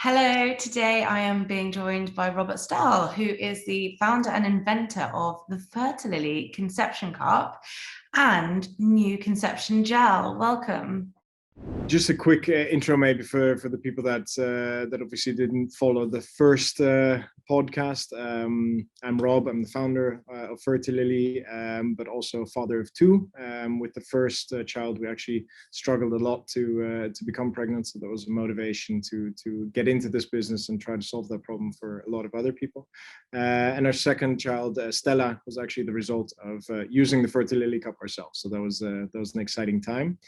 Hello, today I am being joined by Robert Stahl, who is the founder and inventor of the Fertility Conception Cup and new conception gel. Welcome. Just a quick intro, maybe for the people that obviously didn't follow the first podcast. I'm Rob. I'm the founder of Fertility, but also father of two. With the first child, we actually struggled a lot to become pregnant, so that was a motivation to get into this business and try to solve that problem for a lot of other people. And our second child, Stella, was actually the result of using the Fertility Cup ourselves. So that was an exciting time.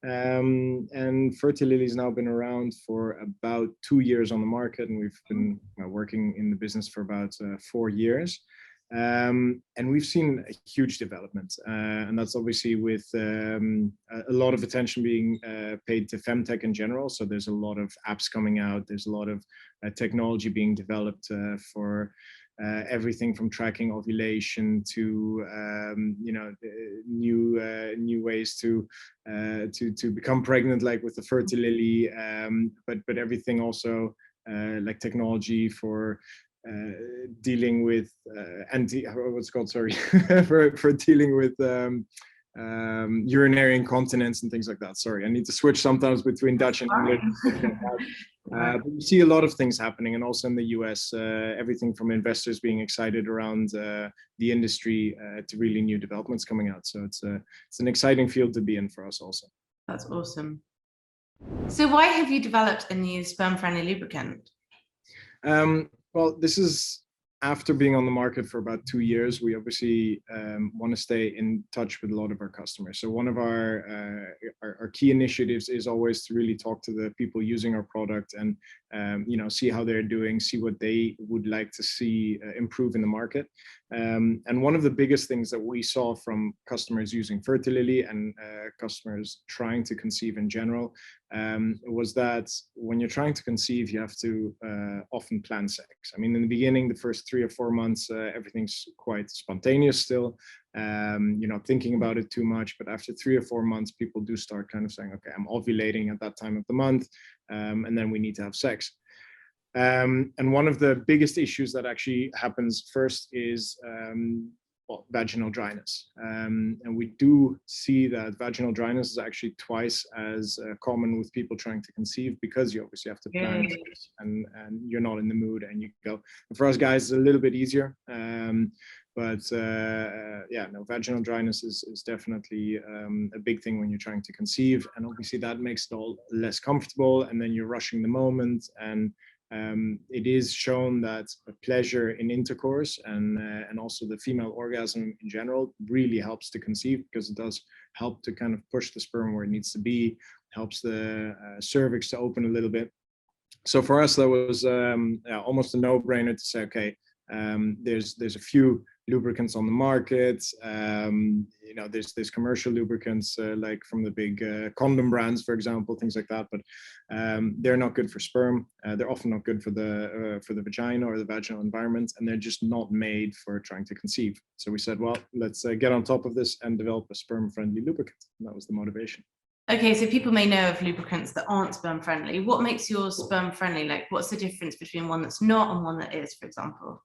And Fertility has now been around for about 2 years on the market, and we've been working in the business for about 4 years. And we've seen a huge development, and that's obviously with a lot of attention being paid to femtech in general. So there's a lot of apps coming out. There's a lot of technology being developed for everything from tracking ovulation to new ways to become pregnant, like with the Fertility, but everything also like technology for dealing with for dealing with urinary incontinence and things like that. Sorry, I need to switch sometimes between Dutch and English. But you see a lot of things happening, and also in the US, everything from investors being excited around the industry to really new developments coming out. So it's an exciting field to be in for us also. That's awesome. So why have you developed a new sperm-friendly lubricant? Well, this is after being on the market for about 2 years. We obviously want to stay in touch with a lot of our customers. So one of our key initiatives is always to really talk to the people using our product and see how they're doing, see what they would like to see improve in the market. And one of the biggest things that we saw from customers using Fertility and customers trying to conceive in general was that when you're trying to conceive, you have to often plan sex. I mean, in the beginning, the first 3 or 4 months, everything's quite spontaneous still. You're not thinking about it too much, but after 3 or 4 months, people do start kind of saying, okay, I'm ovulating at that time of the month, and then we need to have sex. And one of the biggest issues that actually happens first is vaginal dryness. And we do see that vaginal dryness is actually twice as common with people trying to conceive, because you obviously have to plan and you're not in the mood and you go. And for us guys, it's a little bit easier. Vaginal dryness is definitely a big thing when you're trying to conceive. And obviously that makes it all less comfortable, and then you're rushing the moment. And it is shown that pleasure in intercourse and also the female orgasm in general really helps to conceive, because it does help to kind of push the sperm where it needs to be, helps the cervix to open a little bit. So for us, that was almost a no-brainer to say, okay, there's a few lubricants on the market. There's commercial lubricants like from the big condom brands, for example, things like that. But they're not good for sperm. They're often not good for the vagina or the vaginal environment, and they're just not made for trying to conceive. So we said, well, let's get on top of this and develop a sperm-friendly lubricant. And that was the motivation. Okay, so people may know of lubricants that aren't sperm-friendly. What makes yours sperm-friendly? Like, what's the difference between one that's not and one that is, for example?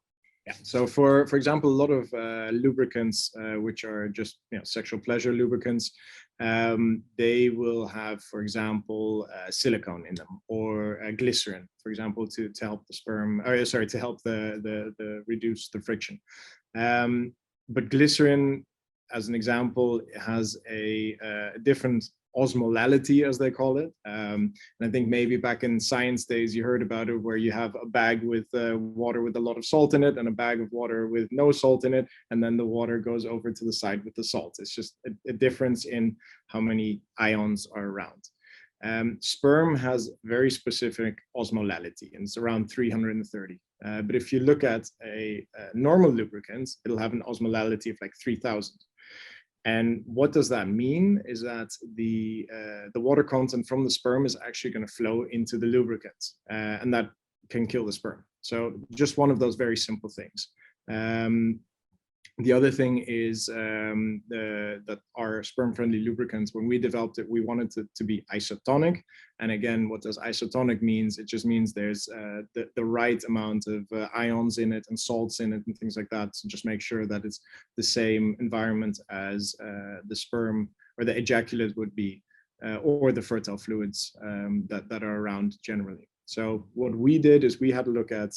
Yeah. So for example, a lot of lubricants, which are just sexual pleasure lubricants, they will have, for example, silicone in them, or glycerin, for example, to help the sperm, or sorry, to help the reduce the friction. But glycerin, as an example, has a different osmolality, as they call it. And I think maybe back in science days, you heard about it, where you have a bag with water with a lot of salt in it and a bag of water with no salt in it. And then the water goes over to the side with the salt. It's just a difference in how many ions are around. Sperm has very specific osmolality, and it's around 330. But if you look at a normal lubricant, it'll have an osmolality of like 3000. And what does that mean is that the water content from the sperm is actually going to flow into the lubricant, and that can kill the sperm. So just one of those very simple things. The other thing is that our sperm-friendly lubricants, when we developed it, we wanted it to be isotonic. And again, what does isotonic means? It just means there's the right amount of ions in it and salts in it and things like that. So just make sure that it's the same environment as the sperm or the ejaculate would be, or the fertile fluids that are around generally. So what we did is we had to look at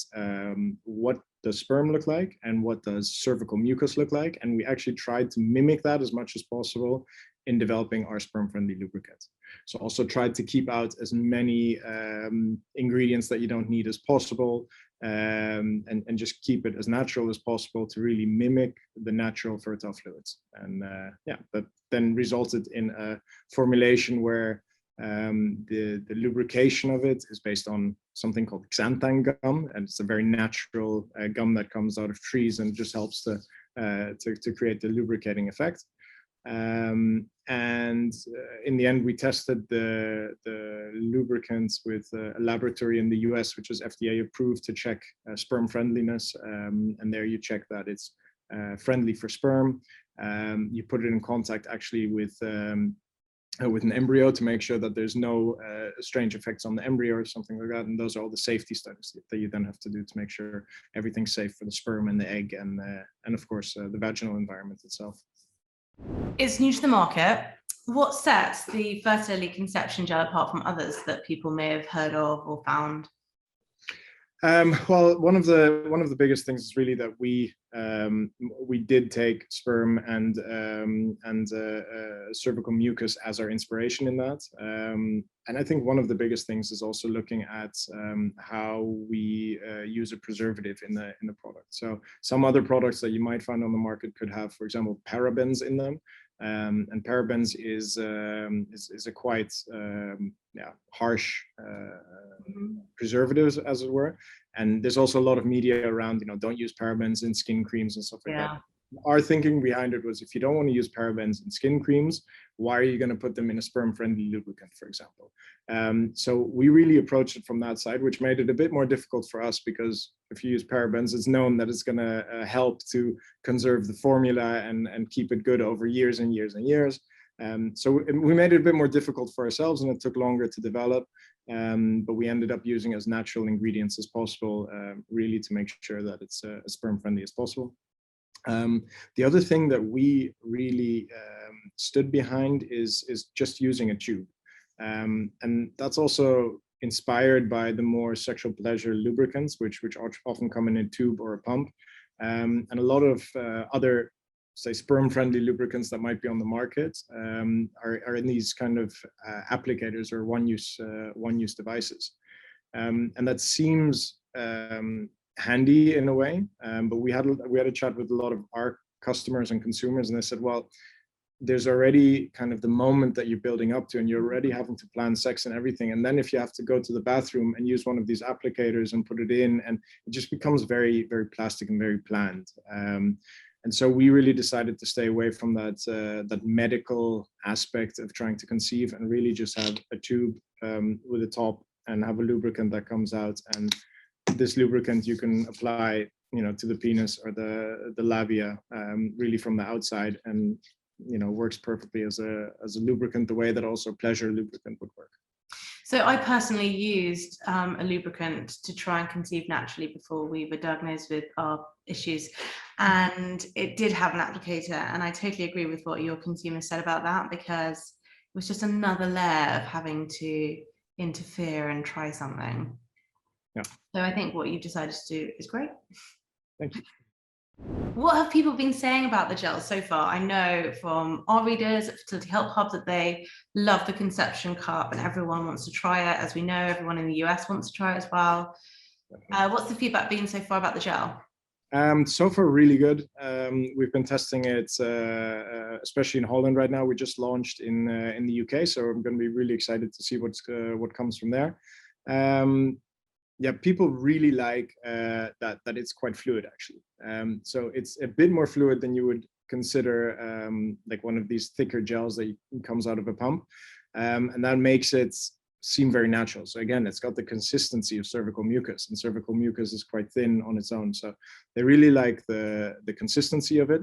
what does sperm look like and what does cervical mucus look like, and we actually tried to mimic that as much as possible in developing our sperm-friendly lubricant. So also tried to keep out as many ingredients that you don't need as possible, and just keep it as natural as possible to really mimic the natural fertile fluids. And yeah, that then resulted in a formulation where the lubrication of it is based on something called xanthan gum, and it's a very natural gum that comes out of trees and just helps to create the lubricating effect. And in the end, we tested the lubricants with a laboratory in the US, which is FDA approved to check sperm friendliness. And there you check that it's friendly for sperm. You put it in contact actually with an embryo to make sure that there's no strange effects on the embryo or something like that. And those are all the safety studies that you then have to do to make sure everything's safe for the sperm and the egg, and of course the vaginal environment itself. It's new to the market. What sets the fertility conception gel apart from others that people may have heard of or found? Well, one of the biggest things is really that we did take sperm and cervical mucus as our inspiration in that, and I think one of the biggest things is also looking at how we use a preservative in the product. So some other products that you might find on the market could have, for example, parabens in them. And parabens is a quite harsh preservatives, as it were. And there's also a lot of media around, don't use parabens in skin creams and stuff like that. Our thinking behind it was, if you don't want to use parabens in skin creams, why are you going to put them in a sperm-friendly lubricant, for example? So we really approached it from that side, which made it a bit more difficult for us, because if you use parabens, it's known that it's going to help to conserve the formula and keep it good over years and years and years. So we made it a bit more difficult for ourselves, and it took longer to develop. But we ended up using as natural ingredients as possible, really to make sure that it's as sperm-friendly as possible. The other thing that we really stood behind is just using a tube. And that's also inspired by the more sexual pleasure lubricants, which often come in a tube or a pump. And a lot of other, say, sperm-friendly lubricants that might be on the market are in these kind of applicators or one-use devices. And that seems handy in a way, but we had a chat with a lot of our customers and consumers, and they said, well, there's already kind of the moment that you're building up to, and you're already having to plan sex and everything, and then if you have to go to the bathroom and use one of these applicators and put it in, and it just becomes very, very plastic and very planned. And so we really decided to stay away from that medical aspect of trying to conceive, and really just have a tube with a top and have a lubricant that comes out. And this lubricant you can apply, to the penis or the labia, really from the outside, and works perfectly as a lubricant, the way that also pleasure lubricant would work. So I personally used a lubricant to try and conceive naturally before we were diagnosed with our issues, and it did have an applicator, and I totally agree with what your consumer said about that, because it was just another layer of having to interfere and try something. Yeah. So I think what you've decided to do is great. Thank you. What have people been saying about the gel so far? I know from our readers at Fertility Help Hub that they love the conception cup and everyone wants to try it. As we know, everyone in the US wants to try it as well. What's the feedback been so far about the gel? So far, really good. We've been testing it, especially in Holland right now. We just launched in the UK, so I'm going to be really excited to see what comes from there. Yeah, people really like that it's quite fluid, actually. So it's a bit more fluid than you would consider like one of these thicker gels that comes out of a pump, and that makes it seem very natural. So again, it's got the consistency of cervical mucus, and cervical mucus is quite thin on its own. So they really like the consistency of it.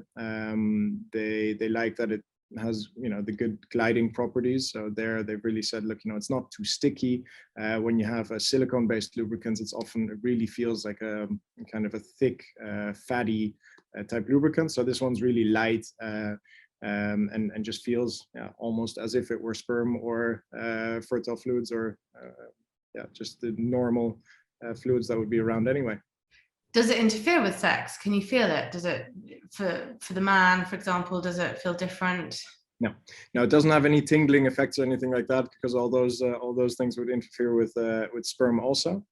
They like that it has, you know, the good gliding properties. So there they've really said, look, you know, it's not too sticky. When you have a silicone-based lubricant, it really feels like a kind of a thick, fatty type lubricant. So this one's really light. And just feels almost as if it were sperm or fertile fluids, or just the normal fluids that would be around anyway. Does it interfere with sex? Can you feel it? Does it, for the man, for example, does it feel different? No, it doesn't have any tingling effects or anything like that, because all those things would interfere with sperm also.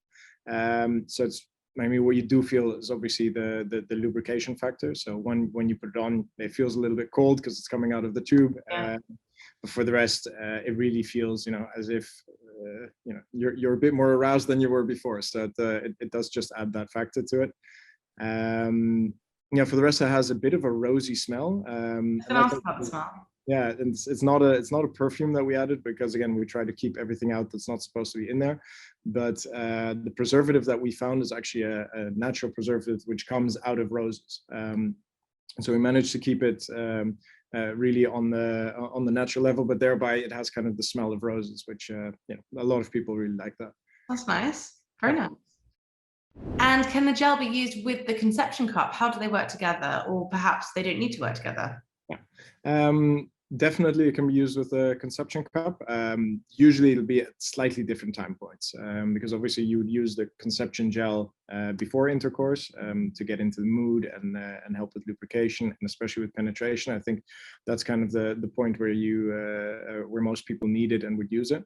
So it's, I mean, what you do feel is obviously the lubrication factor. So when you put it on, it feels a little bit cold because it's coming out of the tube. Yeah. But for the rest, it really feels, you know, as if you know, you're a bit more aroused than you were before. So it does just add that factor to it. Yeah, for the rest, it has a bit of a rosy smell. I can ask about the smell. Yeah, it's not a perfume that we added, because again, we try to keep everything out that's not supposed to be in there. But the preservative that we found is actually a natural preservative which comes out of roses. So we managed to keep it really on the natural level, but thereby it has kind of the smell of roses, which you know, a lot of people really like that. That's nice. Very nice. And can the gel be used with the conception cup? How do they work together? Or perhaps they don't need to work together? Yeah. Definitely it can be used with a conception cup. Usually it'll be at slightly different time points, because obviously you would use the conception gel before intercourse to get into the mood and help with lubrication, and especially with penetration. I think that's kind of the point where where most people need it and would use it.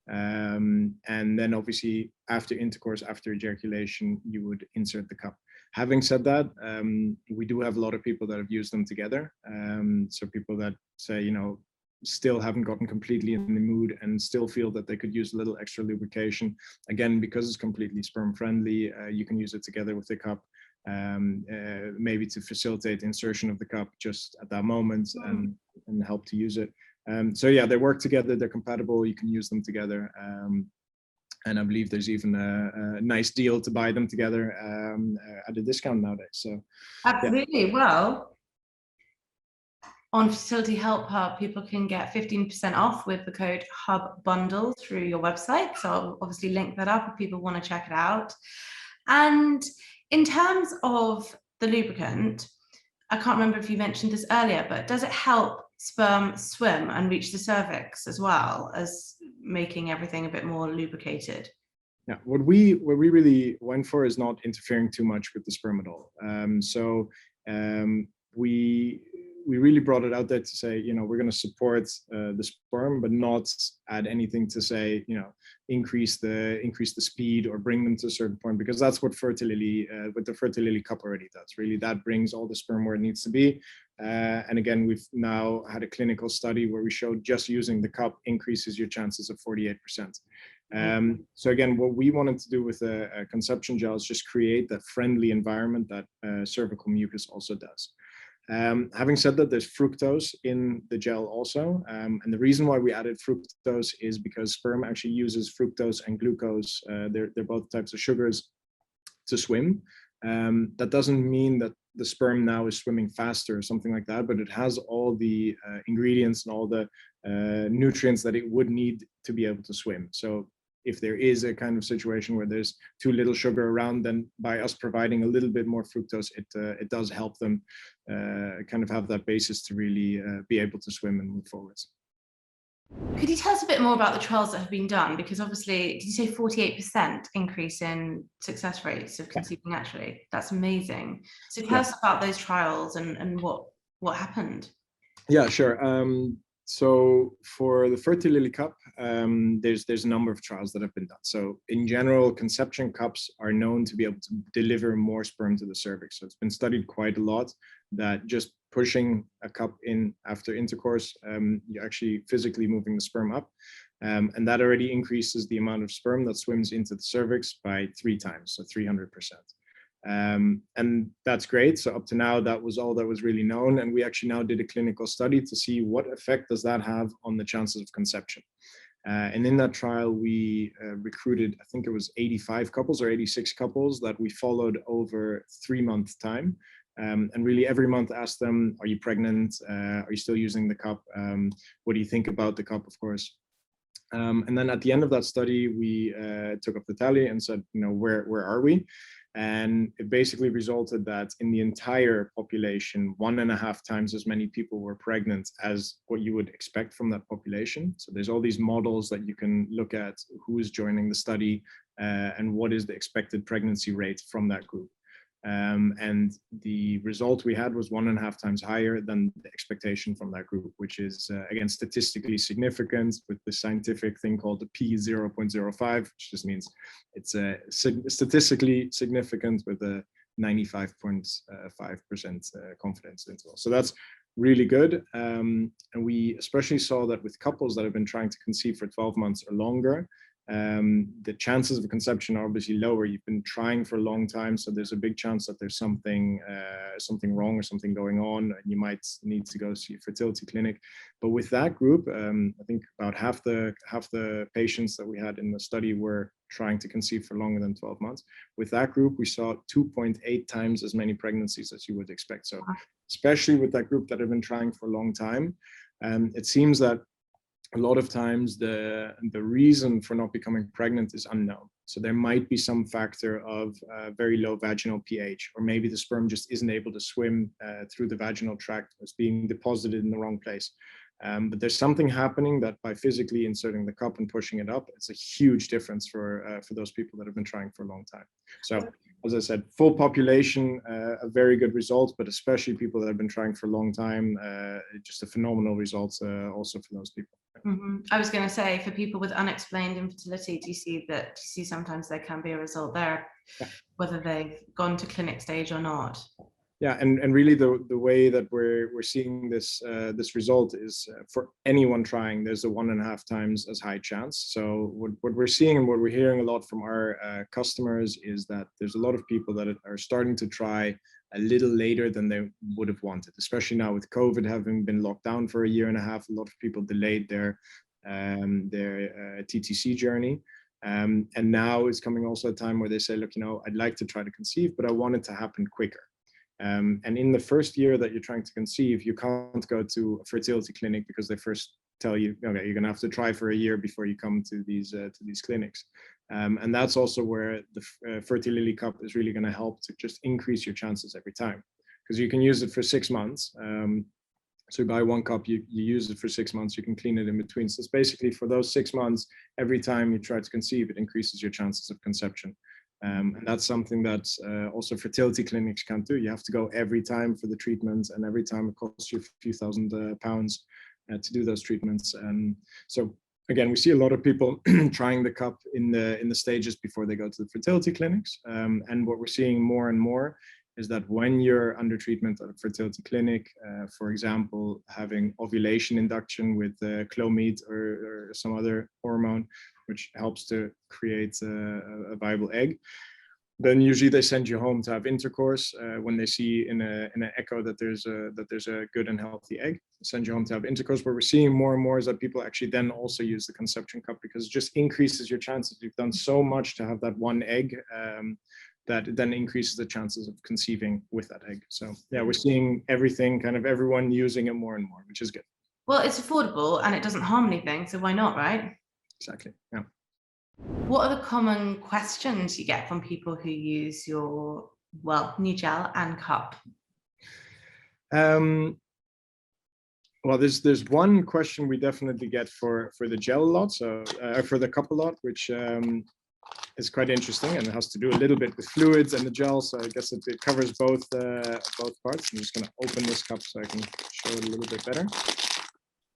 And then obviously after intercourse, after ejaculation, you would insert the cup. Having said that, we do have a lot of people that have used them together. So people that say, you know, still haven't gotten completely in the mood and still feel that they could use a little extra lubrication. Again, because it's completely sperm friendly, you can use it together with the cup, maybe to facilitate insertion of the cup just at that moment and help to use it. So yeah, they work together, they're compatible, you can use them together. And I believe there's even a nice deal to buy them together at a discount nowadays. So absolutely. Yeah. Well, on Fertility Help Hub, people can get 15% off with the code HUBBUNDLE through your website. So I'll obviously link that up if people want to check it out. And in terms of the lubricant, I can't remember if you mentioned this earlier, but does it help sperm swim and reach the cervix as well as making everything a bit more lubricated? Yeah, what we really went for is not interfering too much with the sperm at all. We really brought it out there to say, you know, we're going to support the sperm, but not add anything to say, you know, increase the speed or bring them to a certain point, because that's what Fertility with the Fertility cup already does. Really, that brings all the sperm where it needs to be. And again, we've now had a clinical study where we showed just using the cup increases your chances of 48%. So again, what we wanted to do with a conception gel is just create that friendly environment that cervical mucus also does. Having said that, there's fructose in the gel also. And the reason why we added fructose is because sperm actually uses fructose and glucose. They're both types of sugars to swim. That doesn't mean that the sperm now is swimming faster or something like that, but it has all the ingredients and all the nutrients that it would need to be able to swim. So if there is a kind of situation where there's too little sugar around, then by us providing a little bit more fructose, it does help them kind of have that basis to really be able to swim and move forwards. Could you tell us a bit more about the trials that have been done? Because obviously, did you say 48% increase in success rates of conceiving naturally? That's amazing. So tell us about those trials and what happened. Yeah, sure. So for the Fertility cup, there's a number of trials that have been done. So in general, conception cups are known to be able to deliver more sperm to the cervix. So it's been studied quite a lot that just pushing a cup in after intercourse, you're actually physically moving the sperm up. And that already increases the amount of sperm that swims into the cervix by 3 times, so 300%. And that's great. So up to now, that was all that was really known. And we actually now did a clinical study to see what effect does that have on the chances of conception. And in that trial, we recruited, I think it was 85 couples or 86 couples that we followed over 3-month time. And really every month asked them, are you pregnant? Are you still using the cup? What do you think about the cup, of course? And then at the end of that study, we took up the tally and said, where are we? And it basically resulted that in the entire population, 1.5 times as many people were pregnant as what you would expect from that population. So there's all these models that you can look at who is joining the study and what is the expected pregnancy rate from that group. And the result we had was 1.5 times higher than the expectation from that group, which is, again, statistically significant with the scientific thing called the P0.05, which just means it's statistically significant with a 95.5% confidence interval. So that's really good. And we especially saw that with couples that have been trying to conceive for 12 months or longer, the chances of conception are obviously lower. You've been trying for a long time, so there's a big chance that there's something wrong or something going on, and you might need to go see a fertility clinic. But with that group, I think about half the patients that we had in the study were trying to conceive for longer than 12 months. With that group, we saw 2.8 times as many pregnancies as you would expect. So especially with that group that have been trying for a long time, it seems that a lot of times the reason for not becoming pregnant is unknown. So there might be some factor of very low vaginal pH, or maybe the sperm just isn't able to swim through the vaginal tract. It's being deposited in the wrong place. But there's something happening that by physically inserting the cup and pushing it up, it's a huge difference for those people that have been trying for a long time. So as I said, full population, a very good result, but especially people that have been trying for a long time, just a phenomenal result also for those people. Mm-hmm. I was going to say, for people with unexplained infertility, do you see sometimes there can be a result there, whether they've gone to clinic stage or not? Yeah, and really the way that we're seeing this result is for anyone trying, there's a 1.5 times as high chance. So what we're seeing and what we're hearing a lot from our customers is that there's a lot of people that are starting to try a little later than they would have wanted, especially now with COVID having been locked down for 1.5 years. A lot of people delayed their TTC journey. And now it's coming also a time where they say, look, I'd like to try to conceive, but I want it to happen quicker. And in the first year that you're trying to conceive, you can't go to a fertility clinic because they first tell you, okay, you're gonna have to try for 1 year before you come to these clinics. And that's also where the Fertility Cup is really gonna help to just increase your chances every time, because you can use it for 6 months. So you buy 1 cup, you use it for 6 months, you can clean it in between. So it's basically for those 6 months, every time you try to conceive, it increases your chances of conception. And that's something that also fertility clinics can't do. You have to go every time for the treatment, and every time it costs you a few thousand pounds to do those treatments. And so again, we see a lot of people trying the cup in the stages before they go to the fertility clinics. And what we're seeing more and more is that when you're under treatment at a fertility clinic, for example, having ovulation induction with Clomid or some other hormone, which helps to create a viable egg, then usually they send you home to have intercourse. When they see in an echo that there's a good and healthy egg, send you home to have intercourse. What we're seeing more and more is that people actually then also use the conception cup, because it just increases your chances. You've done so much to have that 1 egg, that then increases the chances of conceiving with that egg. So yeah, we're seeing everything, kind of everyone using it more and more, which is good. Well, it's affordable and it doesn't harm anything, so why not, right? Exactly, yeah. What are the common questions you get from people who use your, new gel and cup? Well, there's one question we definitely get for the gel a lot, so for the cup a lot, which is quite interesting, and it has to do a little bit with fluids and the gel. So I guess it covers both parts. I'm just going to open this cup so I can show it a little bit better.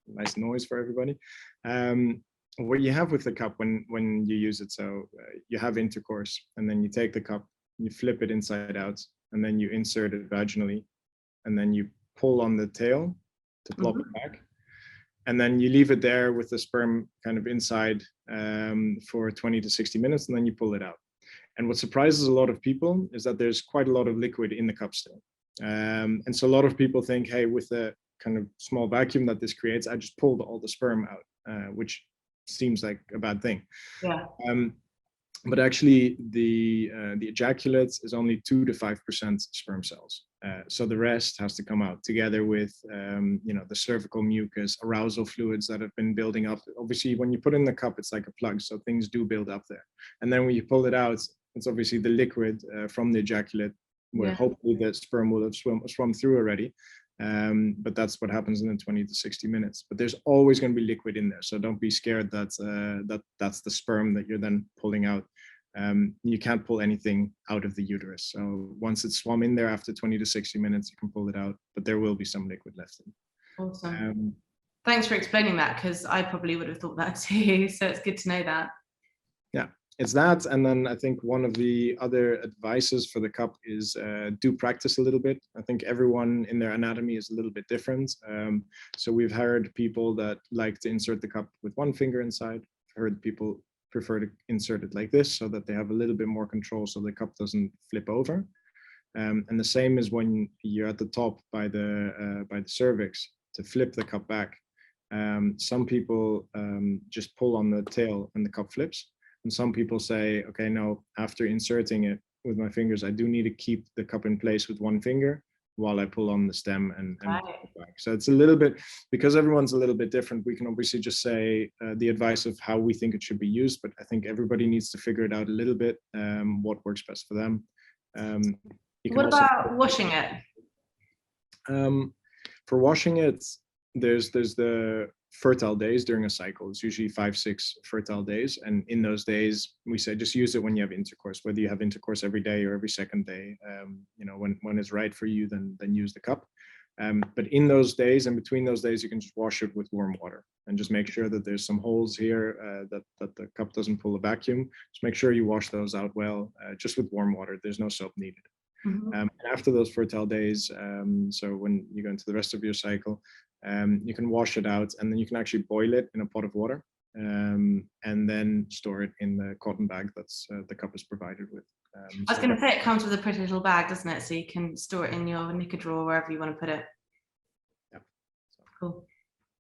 Nice noise for everybody. What you have with the cup when you use it, so you have intercourse, and then you take the cup, you flip it inside out, and then you insert it vaginally, and then you pull on the tail to plop it back, and then you leave it there with the sperm kind of inside for 20 to 60 minutes, and then you pull it out. And what surprises a lot of people is that there's quite a lot of liquid in the cup still. And so a lot of people think, hey, with the kind of small vacuum that this creates, I just pulled all the sperm out, which seems like a bad thing. Yeah. But actually, the ejaculate is only 2 to 5% sperm cells. So the rest has to come out together with, the cervical mucus, arousal fluids that have been building up. Obviously, when you put in the cup, it's like a plug, so things do build up there. And then when you pull it out, it's obviously the liquid from the ejaculate, where hopefully the sperm will have swum through already. But that's what happens in the 20 to 60 minutes. But there's always going to be liquid in there, so don't be scared that that's the sperm that you're then pulling out. You can't pull anything out of the uterus. So once it's swum in there after 20 to 60 minutes, you can pull it out, but there will be some liquid left in. Awesome. Thanks for explaining that, because I probably would have thought that too. So it's good to know that. Yeah. It's that, and then I think one of the other advices for the cup is do practice a little bit. I think everyone in their anatomy is a little bit different. So we've heard people that like to insert the cup with one finger inside. I've heard people prefer to insert it like this so that they have a little bit more control, so the cup doesn't flip over. And the same is when you're at the top by the cervix, to flip the cup back. Some people just pull on the tail and the cup flips. And some people say, okay, no, after inserting it with my fingers, I do need to keep the cup in place with one finger while I pull on the stem and pull it back. So it's a little bit, because everyone's a little bit different, we can obviously just say the advice of how we think it should be used, but I think everybody needs to figure it out a little bit, what works best for them. What about washing it? For washing it, there's the fertile days during a cycle. It's usually 5-6 fertile days, and in those days we say just use it when you have intercourse, whether you have intercourse every day or every second day. When it's right for you, then use the cup. But in those days and between those days, you can just wash it with warm water and just make sure that there's some holes here, that the cup doesn't pull a vacuum. Just make sure you wash those out well, just with warm water. There's no soap needed. And after those fertile days, so when you go into the rest of your cycle, you can wash it out, and then you can actually boil it in a pot of water, and then store it in the cotton bag that's the cup is provided with. I was going to say, it comes with a pretty little bag, doesn't it? So you can store it in your knicker drawer, wherever you want to put it. Yeah. So, cool.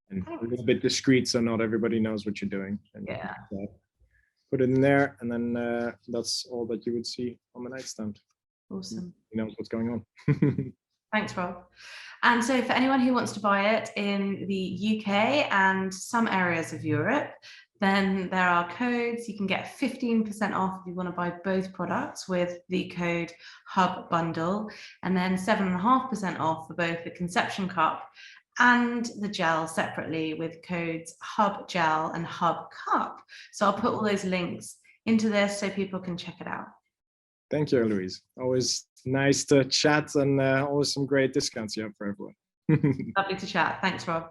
And a little bit discreet, so not everybody knows what you're doing. And yeah. Put it in there, and then that's all that you would see on the nightstand. Awesome. He knows what's going on. Thanks, Rob. And so for anyone who wants to buy it in the UK and some areas of Europe, then there are codes. You can get 15% off if you want to buy both products with the code Hub Bundle, and then 7.5% off for both the conception cup and the gel separately with codes Hub Gel and Hub Cup. So I'll put all those links into this so people can check it out. Thank you, Eloise. Always nice to chat, and always some great discounts you have for everyone. Lovely to chat. Thanks, Rob.